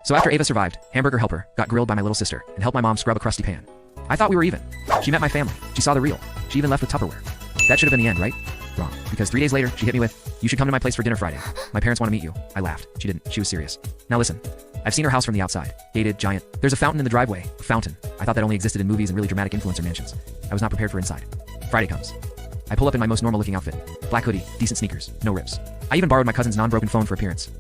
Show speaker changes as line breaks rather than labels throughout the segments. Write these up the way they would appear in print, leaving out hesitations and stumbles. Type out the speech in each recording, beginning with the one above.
So after Ava survived, hamburger helper got grilled by my little sister and helped my mom scrub a crusty pan. I thought we were even. She met my family. She saw the real. She even left with Tupperware. That should have been the end, right? Wrong. Because 3 days later, she hit me with, "You should come to my place for dinner Friday. My parents want to meet you." I laughed. She didn't. She was serious. Now listen. I've seen her house from the outside. Gated, giant. There's a fountain in the driveway. A fountain. I thought that only existed in movies and really dramatic influencer mansions. I was not prepared for inside. Friday comes. I pull up in my most normal looking outfit. Black hoodie, decent sneakers, no rips. I even borrowed my cousin's non-broken phone for appearance.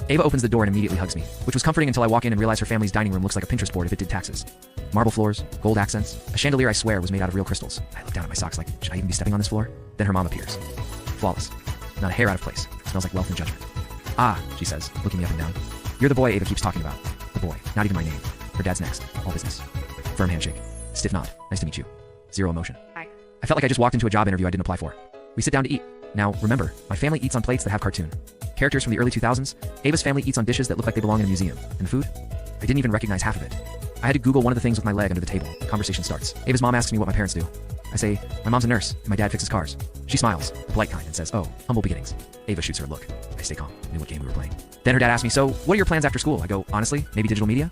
Ava opens the door and immediately hugs me, which was comforting until I walk in and realize her family's dining room looks like a Pinterest board if it did taxes. Marble floors, gold accents, a chandelier I swear was made out of real crystals. I look down at my socks like, should I even be stepping on this floor? Then her mom appears. Flawless. Not a hair out of place. Smells like wealth and judgment. "Ah," she says, looking me up and down. "You're the boy Ava keeps talking about." The boy. Not even my name. Her dad's next. All business. Firm handshake. Stiff nod. "Nice to meet you." Zero emotion.
Hi.
I felt like I just walked into a job interview I didn't apply for. We sit down to eat. Now, remember, my family eats on plates that have cartoon characters from the early 2000s. Ava's family eats on dishes that look like they belong in a museum. And the food? I didn't even recognize half of it. I had to Google one of the things with my leg under the table. Conversation starts. Ava's mom asks me what my parents do. I say, my mom's a nurse, and my dad fixes cars. She smiles, the polite kind, and says, "Oh, humble beginnings." Ava shoots her a look. I stay calm, knew what game we were playing. Then her dad asks me, "So, what are your plans after school?" I go, "Honestly, maybe digital media?"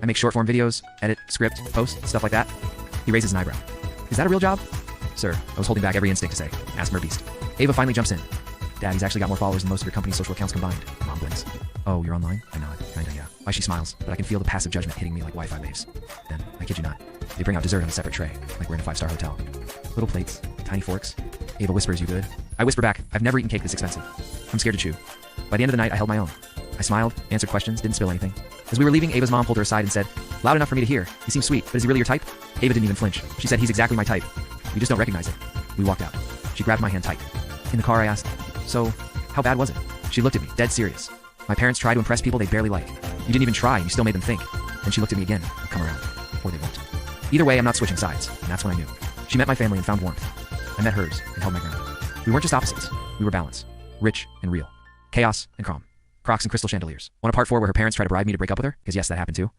I make short-form videos, edit, script, post, stuff like that. He raises an eyebrow. "Is that a real job?" "Sir," I was holding back every instinct to say, "Ask Mer Beast." Ava finally jumps in. "Dad, he's actually got more followers than most of your company's social accounts combined." Mom blinks. "Oh, you're online?" I nod. Kinda, yeah. Why she smiles, but I can feel the passive judgment hitting me like Wi-Fi waves. Then, I kid you not, they bring out dessert on a separate tray, like we're in a 5-star hotel. Little plates, tiny forks. Ava whispers, "You good?" I whisper back, "I've never eaten cake this expensive." I'm scared to chew. By the end of the night, I held my own. I smiled, answered questions, didn't spill anything. As we were leaving, Ava's mom pulled her aside and said, "Loud enough for me to hear. He seems sweet, but is he really your type?" Ava didn't even flinch. She said, "He's exactly my type. You just don't recognize it." We walked out. She grabbed my hand tight. In the car, I asked, "So, how bad was it?" She looked at me, dead serious. "My parents try to impress people they barely like. You didn't even try, and you still made them think." Then she looked at me again. "They'll come around. Or they won't." Either way, I'm not switching sides, and that's when I knew. She met my family and found warmth. I met hers and held my ground. We weren't just opposites. We were balance. Rich and real. Chaos and calm. Crocs and crystal chandeliers. Want a part 4 where her parents try to bribe me to break up with her? Because yes, that happened too.